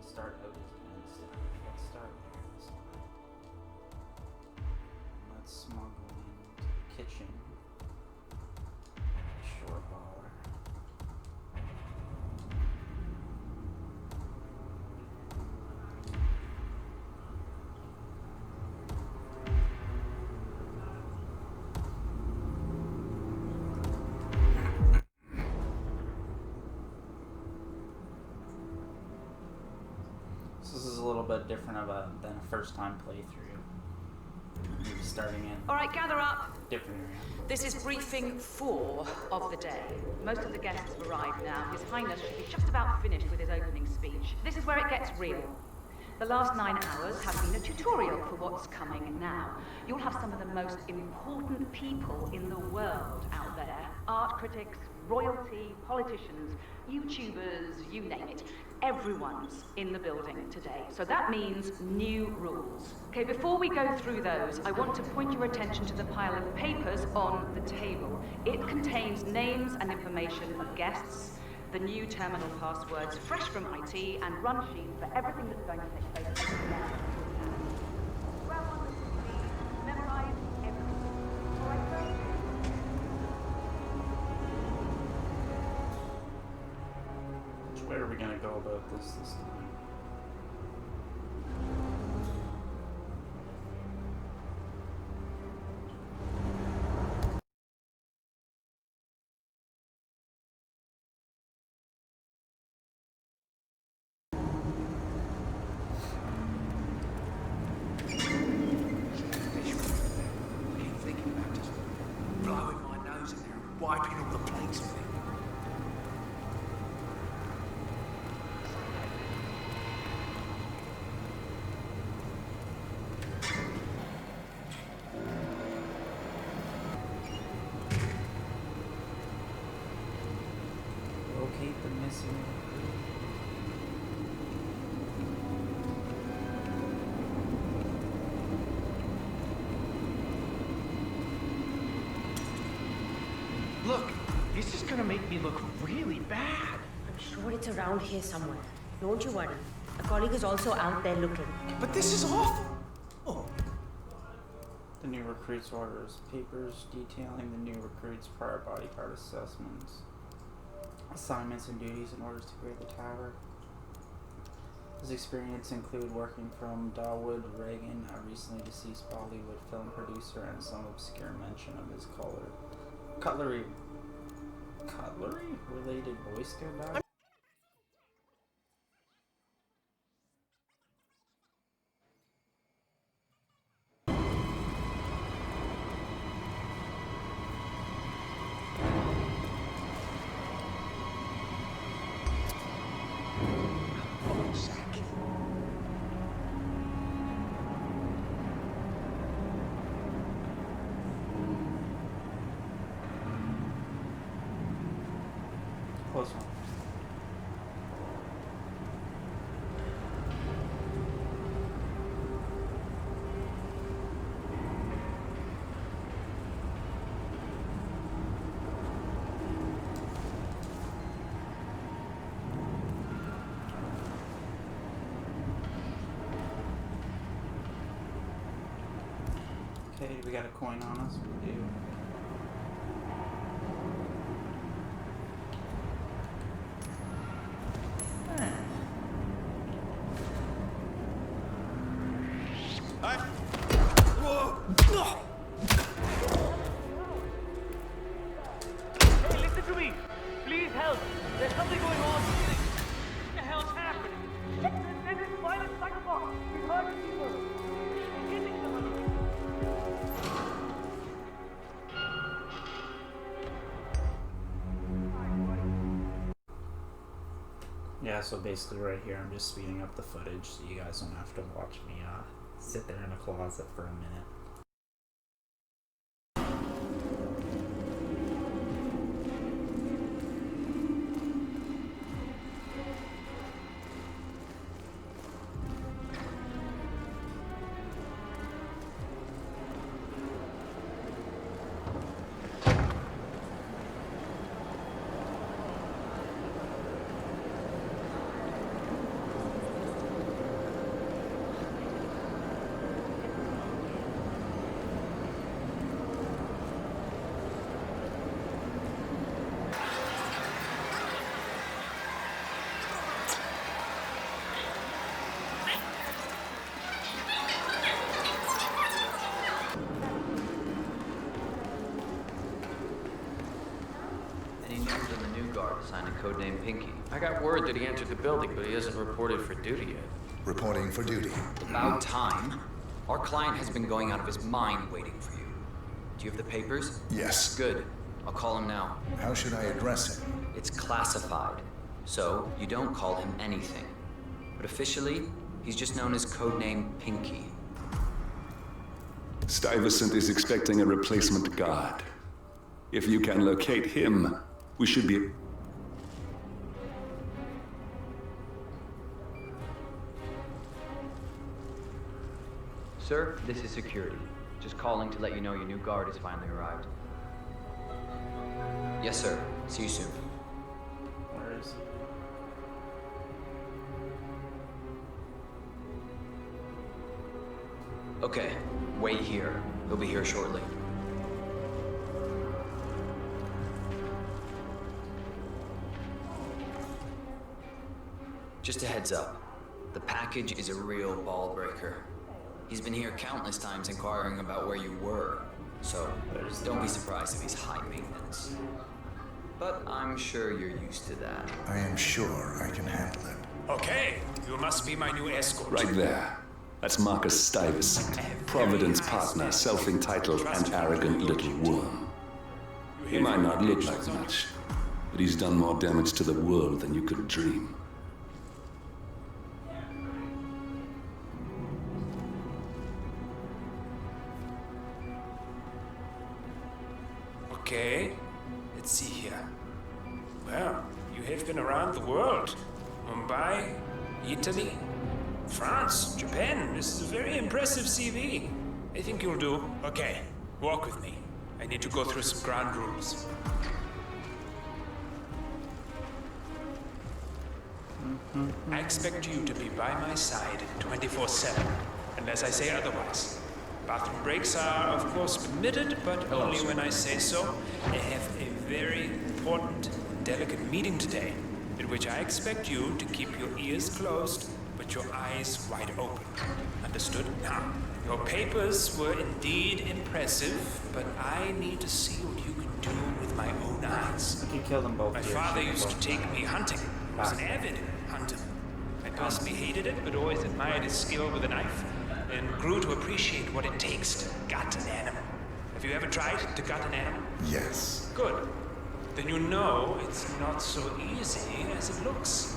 Start out as let's start with this. Let's smuggle into the kitchen. Short baller. This is a little bit different than a first time playthrough. Maybe starting in. All right, gather up. Different area. This is briefing 4 of the day. Most of the guests have arrived now. His Highness should be just about finished with his opening speech. This is where it gets real. The last 9 hours have been a tutorial for what's coming now. You'll have some of the most important people in the world out there. Art critics, royalty, politicians, YouTubers, you name it. Everyone's in the building today. So that means new rules. Okay, before we go through those, I want to point your attention to the pile of papers on the table. It contains names and information of guests, the new terminal passwords, fresh from IT, and run sheets for everything that's going to take place. Grab one, please. Memorize everything. All right, sir? Which way are we gonna go about this time? Wiping all the plates with it. Locate the missing. Look, this is gonna make me look really bad. I'm sure it's around here somewhere. Don't you worry. A colleague is also out there looking. But this is awful. Oh. The new recruits orders. Papers detailing the new recruits' prior body part assessments. Assignments and duties and orders to create the tower. His experience include working from Dawood Reagan, a recently deceased Bollywood film producer, and some obscure mention of his cutlery related Boy Scout background. Close one. Okay, we got a coin on us. We do. Hey, listen to me! Please help! There's something going on! What the hell's happening? There's this violent psychopath! He's hurting people! He's hitting somebody! Yeah, so basically right here I'm just speeding up the footage so you guys don't have to watch me sit there in a closet for a minute. assigned a codename Pinky. I got word that he entered the building, but he hasn't reported for duty yet. Reporting for duty. About time. Our client has been going out of his mind waiting for you. Do you have the papers? Yes. Good. I'll call him now. How should I address him? It's classified, so you don't call him anything. But officially, he's just known as codename Pinky. Stuyvesant is expecting a replacement guard. If you can locate him, we should be... Sir, this is security. Just calling to let you know your new guard has finally arrived. Yes, sir. See you soon. Where is he? Okay, wait here. He'll be here shortly. Just a heads up. The package is a real ball breaker. He's been here countless times inquiring about where you were, so don't be surprised if he's high maintenance. But I'm sure you're used to that. I am sure I can handle it. Okay, you must be my new escort. Right there. That's Marcus Stuyvesant, Providence partner, self-entitled and arrogant little worm. He might not look like much, but he's done more damage to the world than you could dream. Okay, let's see here. Well, you have been around the world. Mumbai, Italy, France, Japan. This is a very impressive CV. I think you'll do. Okay, walk with me. I need to go through some ground rules. I expect you to be by my side 24/7, unless I say otherwise. Bathroom breaks are, of course, permitted, but only when I say so. I have a very important, delicate meeting today, in which I expect you to keep your ears closed, but your eyes wide open. Understood? Now, your papers were indeed impressive, but I need to see what you can do with my own eyes. You killed them both. My father used to take me hunting. He was an avid hunter. I personally hated it, but always admired his skill with a knife, and grew to appreciate what it takes to gut an animal. Have you ever tried to gut an animal? Yes. Good. Then you know it's not so easy as it looks.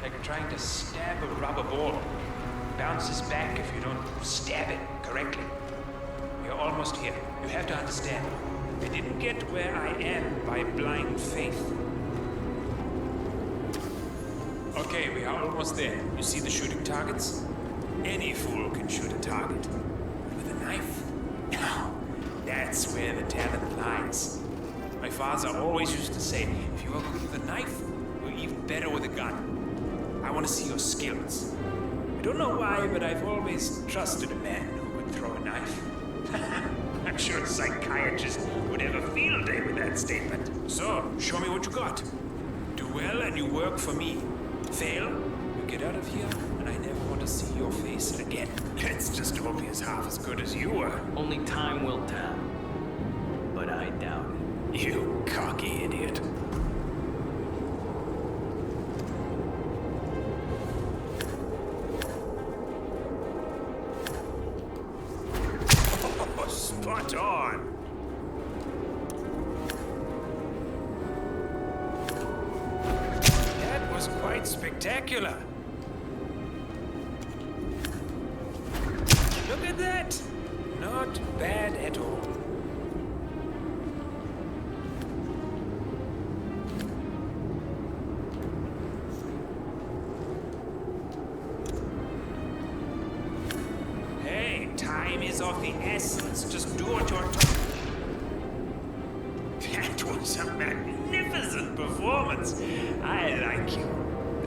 Like trying to stab a rubber ball. It bounces back if you don't stab it correctly. We are almost here. You have to understand. I didn't get where I am by blind faith. Okay, we are almost there. You see the shooting targets? Any fool can shoot a target. With a knife? Now, that's where the talent lies. My father always used to say, if you are good with a knife, you're even better with a gun. I want to see your skills. I don't know why, but I've always trusted a man who would throw a knife. I'm sure a psychiatrist would have a field day with that statement. So, show me what you got. Do well and you work for me. Fail, you get out of here, and I never want to see your face again. Let's just hope he's half as good as you were. Only time will tell. But I doubt it. You cocky idiot. Oh, spot on. That was quite spectacular. Look at that. Not bad at all. Time is of the essence. Just do what you're told. That was a magnificent performance. I like you.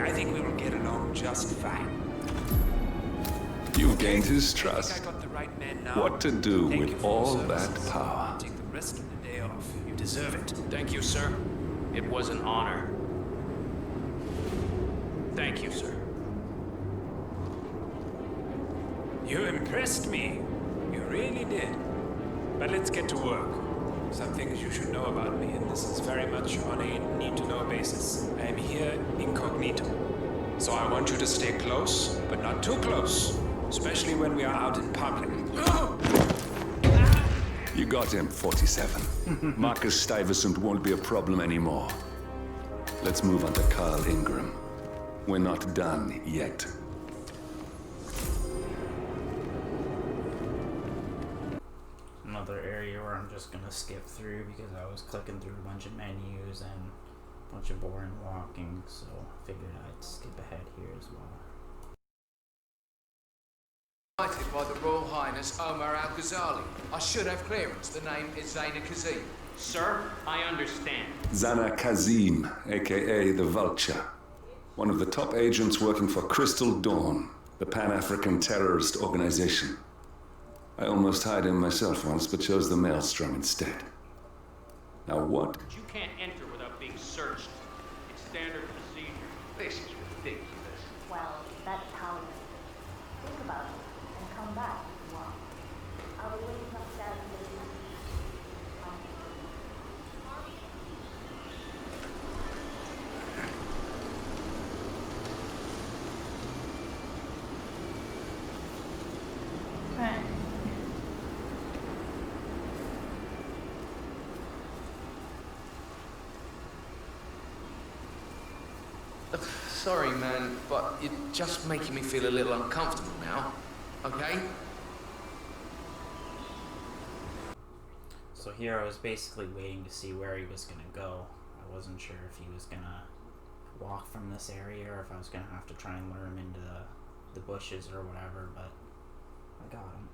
I think we will get along just fine. You gained his I trust. think I got the right man now. What to do Thank you with for all your that services. power? Take the rest of the day off. You deserve it. Thank you, sir. It was an honor. Thank you, sir. You impressed me. You really did. But let's get to work. Some things you should know about me, and this is very much on a need-to-know basis. I am here incognito. So I want you to stay close, but not too close. Especially when we are out in public. You got him, 47. Marcus Stuyvesant won't be a problem anymore. Let's move on to Carl Ingram. We're not done yet. Another area where I'm just gonna skip through because I was clicking through a bunch of menus and a bunch of boring walking, so I figured I'd skip ahead here as well. Knighted by the Royal Highness Omar Al-Ghazali. I should have clearance. The name is Zaina Kazim. Sir, I understand. Zana Kazim, aka the Vulture. One of the top agents working for Crystal Dawn, the Pan-African terrorist organization. I almost hired him myself once, but chose the Maelstrom instead. Now what? You can't enter without being searched. It's standard procedure. This is ridiculous. Well, that's how it is. Think about it and come back if you want. I'll be waiting upstairs for you. Sorry, man, but you're just making me feel a little uncomfortable now. Okay? So here I was basically waiting to see where he was gonna go. I wasn't sure if he was gonna walk from this area or if I was gonna have to try and lure him into the bushes or whatever, but I got him.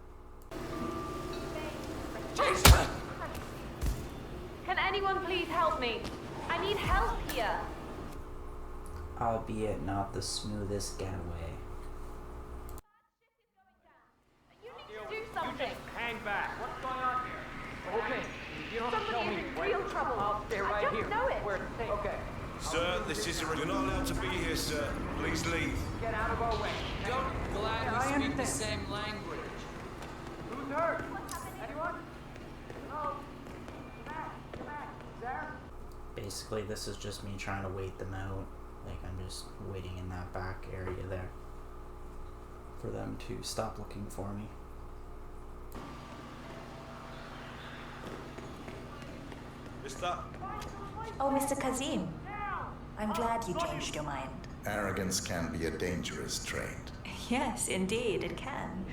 Jesus! Can anyone please help me? I need help here. Albeit not the smoothest getaway. You need to do something. You just hang back. What's going on here? Okay, you don't have to tell Somebody me. is in real trouble. I'll stay right I just here. know it. Where? Okay. Sir, this is You're not allowed to be here, sir. Please leave. Get out of our way. Don't glad Yeah, I we speak the understand. same language. Who's hurt? Anyone? Hello? Come back. Sarah? Basically, this is just me trying to wait them out. Like, I'm just waiting in that back area there for them to stop looking for me. Mister? Oh, Mr. Kazim. I'm glad you changed your mind. Arrogance can be a dangerous trait. Yes, indeed, it can.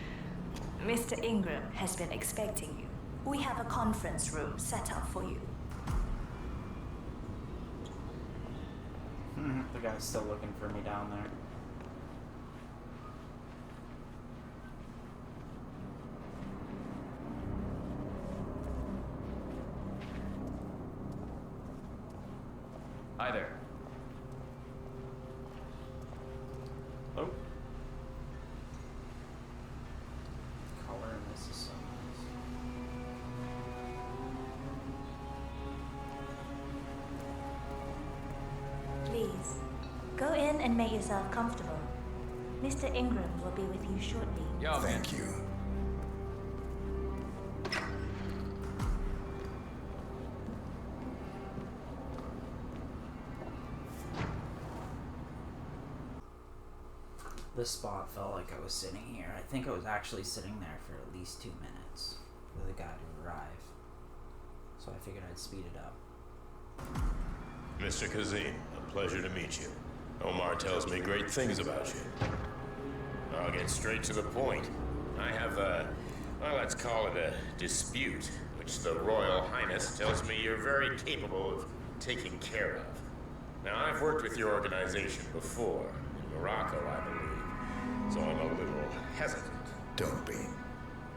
Mr. Ingram has been expecting you. We have a conference room set up for you. The guy's still looking for me down there. Hi there. Oh. Color in this is so nice. Please, go in and make yourself comfortable. Mr. Ingram will be with you shortly. Yo, Thank you. This spot felt like I was sitting here. I think I was actually sitting there for at least 2 minutes for the guy to arrive. So I figured I'd speed it up. Mr. Kazim, a pleasure to meet you. Omar tells me great things about you. I'll get straight to the point. I have well, let's call it a dispute, which the Royal Highness tells me you're very capable of taking care of. Now, I've worked with your organization before, in Morocco, I believe, so I'm a little hesitant. Don't be.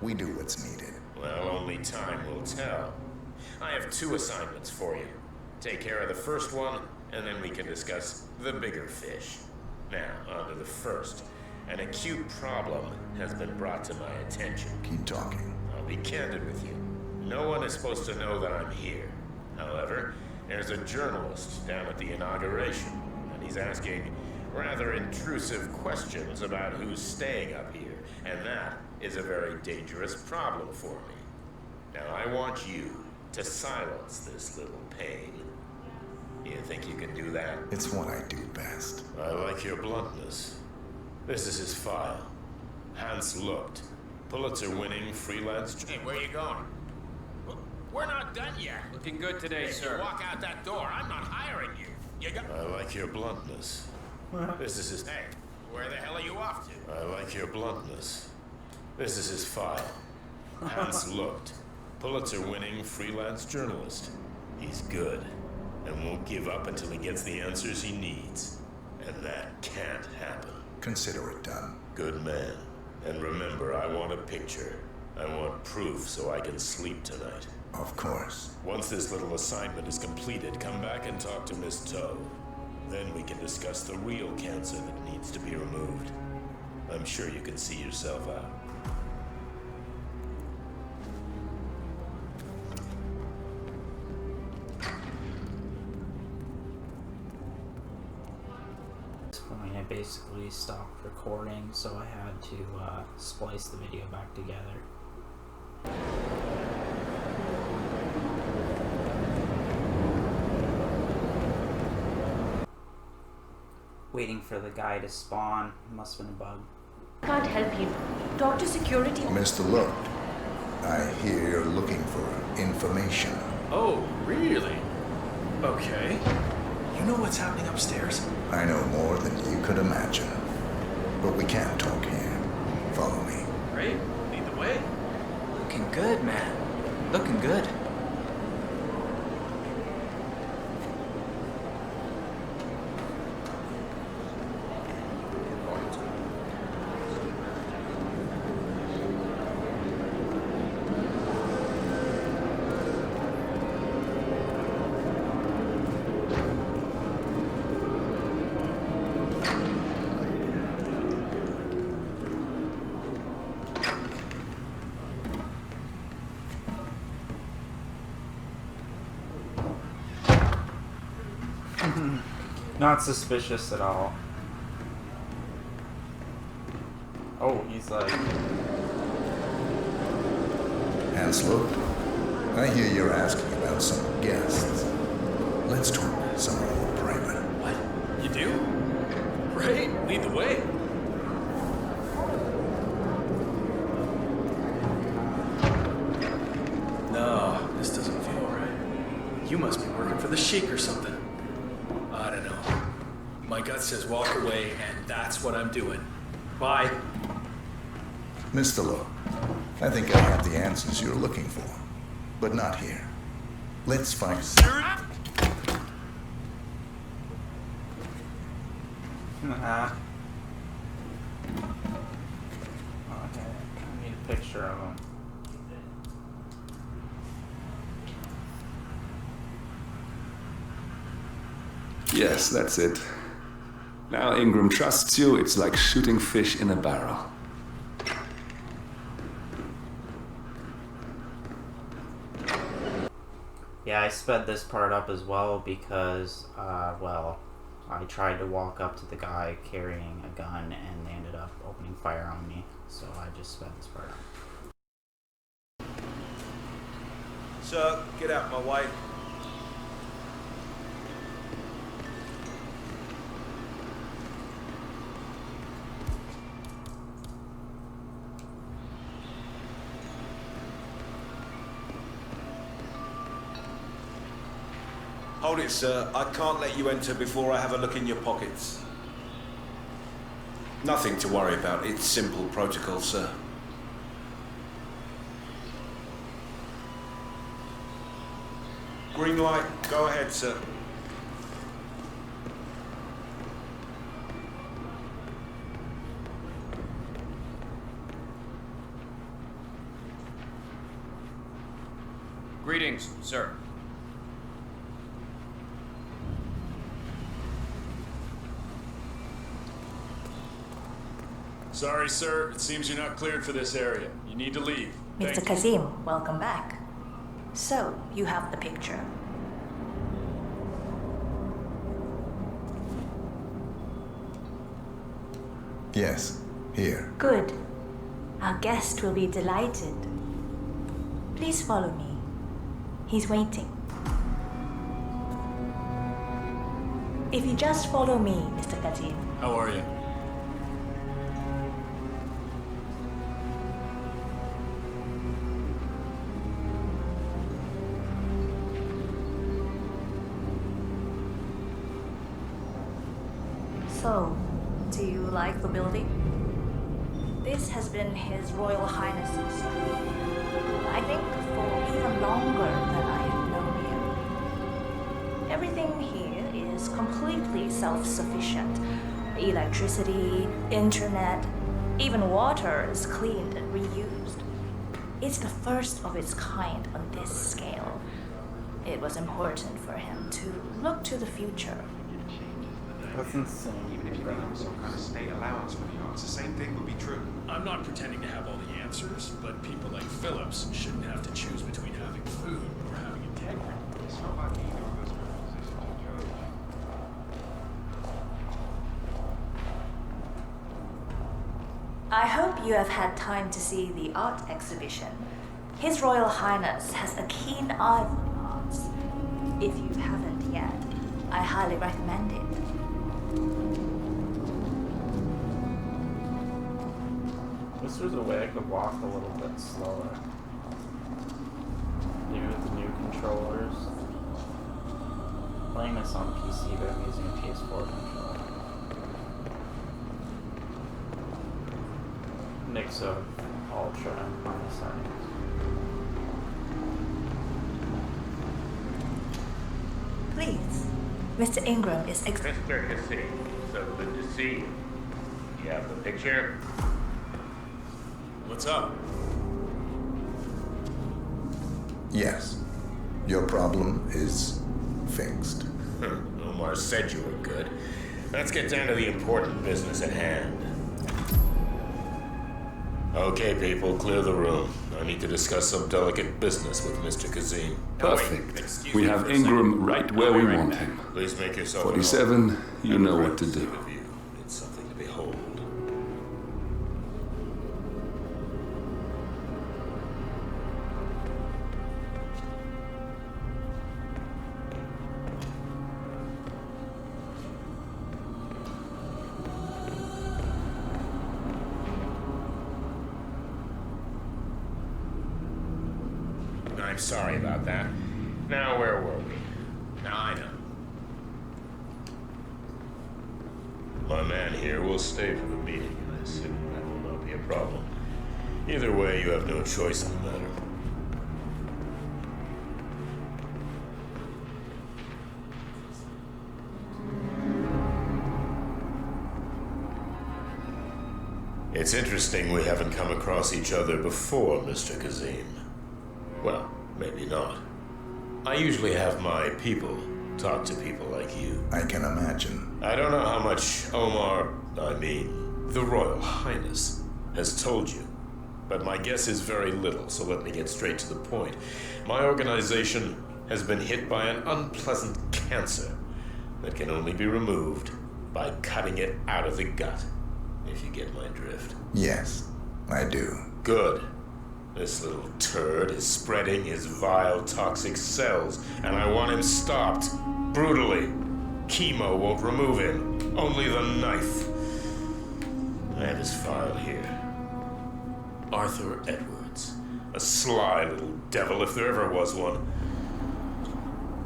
We do what's needed. Well, only time will tell. I have 2 assignments for you. Take care of the first one, and then we can discuss the bigger fish. Now, on to the first. An acute problem has been brought to my attention. Keep talking. I'll be candid with you. No one is supposed to know that I'm here. However, there's a journalist down at the inauguration, and he's asking rather intrusive questions about who's staying up here, and that is a very dangerous problem for me. Now, I want you to silence this little pain. You think you can do that? It's what I do best. I like your bluntness. This is his file. Hans looked. Pulitzer-winning freelance... Hey, where you going? We're not done yet. Looking good today, sir. You walk out that door. I'm not hiring you. I like your bluntness. This is his... Hey, where the hell are you off to? I like your bluntness. This is his file. Hans looked. Pulitzer-winning freelance journalist. He's good, and won't give up until he gets the answers he needs. And that can't happen. Consider it done. Good man. And remember, I want a picture. I want proof so I can sleep tonight. Of course. Once this little assignment is completed, come back and talk to Miss Toe. Then we can discuss the real cancer that needs to be removed. I'm sure you can see yourself out. At this point, I basically stopped recording, so I had to splice the video back together. Waiting for the guy to spawn. Must have been a bug. Can't help you. Talk to security. Mr. Look, I hear you're looking for information. Oh, really? Okay. You know what's happening upstairs? I know more than you could imagine. But we can't talk here. Follow me. Great. Lead the way. Looking good, man. Looking good. Not suspicious at all. Oh, he's like... Hans, look. I hear you're asking about some guests. Let's talk somewhere more private. What? You do? Great. Lead the way. No, this doesn't feel right. You must be working for the Sheik or something. I don't know. My gut says walk away, and that's what I'm doing. Bye. Mr. Lowe, I think I have the answers you're looking for. But not here. Let's find... Okay, I need a picture of him. Yes, that's it. Now Ingram trusts you, it's like shooting fish in a barrel. Yeah, I sped this part up as well because, well, I tried to walk up to the guy carrying a gun and they ended up opening fire on me, so I just sped this part up. Sir, get out my way. Hold it, sir. I can't let you enter before I have a look in your pockets. Nothing to worry about. It's simple protocol, sir. Green light. Go ahead, sir. Greetings, sir. Sorry, sir. It seems you're not cleared for this area. You need to leave. Thank Mr. you. Kazim, welcome back. So, you have the picture. Yes, here. Good. Our guest will be delighted. Please follow me. He's waiting. If you just follow me, Mr. Kazim. How are you? So, do you like the building? This has been His Royal Highness's school. I think for even longer than I have known him. Everything here is completely self-sufficient. Electricity, internet, even water is cleaned and reused. It's the first of its kind on this scale. It was important for him to look to the future. That's insane. Even if you need some kind of state allowance for the arts, the same thing would be true. I'm not pretending to have all the answers, but people like Phillips shouldn't have to choose between having food or having integrity. It's not like either of us are positioned to judge. I hope you have had time to see the art exhibition. His Royal Highness has a keen eye for the arts. If you haven't yet, I highly recommend it. Wish there was a way I could walk a little bit slower. Maybe with the new controllers. Playing this on PC, but I'm using a PS4 controller. Mix of Ultra on the settings. Please, Mr. Ingram is Mr. Cassie, so good to see you. You have the picture? What's up? Yes. Your problem is fixed. Omar said you were good. Let's get down to the important business at hand. Okay, people, clear the room. I need to discuss some delicate business with Mr. Kazim. Perfect. We have Ingram right where we want him. Please make yourself 47, you know what to do. It's something to behold. I'm sorry about that. Now, where were we? Now I know. My man here will stay for the meeting, I assume that will not be a problem. Either way, you have no choice in the matter. It's interesting we haven't come across each other before, Mr. Kazim. Well, maybe not. I usually have my people talk to people like you. I can imagine. I don't know how much the Royal Highness, has told you. But my guess is very little, so let me get straight to the point. My organization has been hit by an unpleasant cancer that can only be removed by cutting it out of the gut, if you get my drift. Yes, I do. Good. This little turd is spreading his vile, toxic cells, and I want him stopped. Brutally. Chemo won't remove him. Only the knife. I have his file here. Arthur Edwards. A sly little devil, if there ever was one.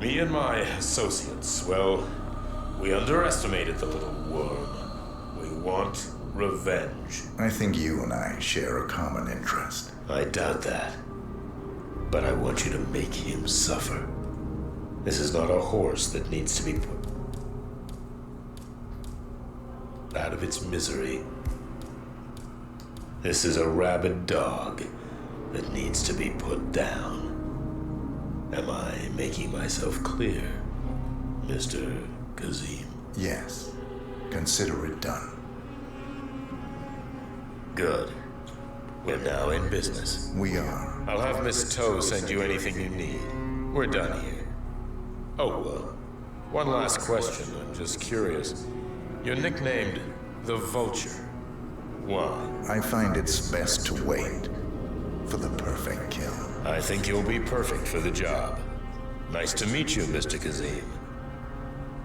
Me and my associates, well, we underestimated the little worm. We want revenge. I think you and I share a common interest. I doubt that. But I want you to make him suffer. This is not a horse that needs to be put out of its misery. This is a rabid dog that needs to be put down. Am I making myself clear, Mr. Kazim? Yes. Consider it done. Good. We're now in business. We are. I'll have Miss Toe send you anything you need. We're done here. Oh, well, one last question. I'm just curious. You're nicknamed the Vulture. Why? I find it's best to wait for the perfect kill. I think you'll be perfect for the job. Nice to meet you, Mr. Kazim.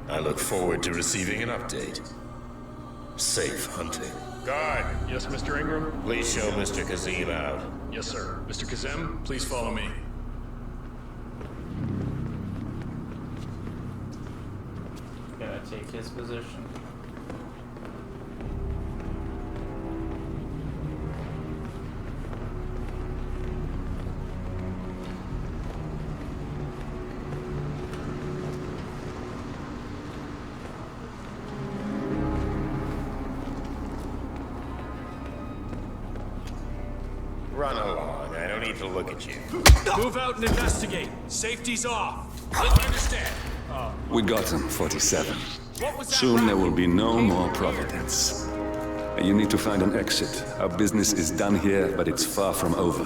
I look forward to receiving an update. Safe hunting. Guard! Yes, Mr. Ingram? Please show Mr. Kazim out. Yes, sir. Mr. Kazim, please follow me. Gotta take his position. Run along. I don't need to look at you. Move out and investigate. Safety's off. I understand. We got him, 47. Soon there will be no more Providence. You need to find an exit. Our business is done here, but it's far from over.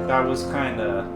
That was kinda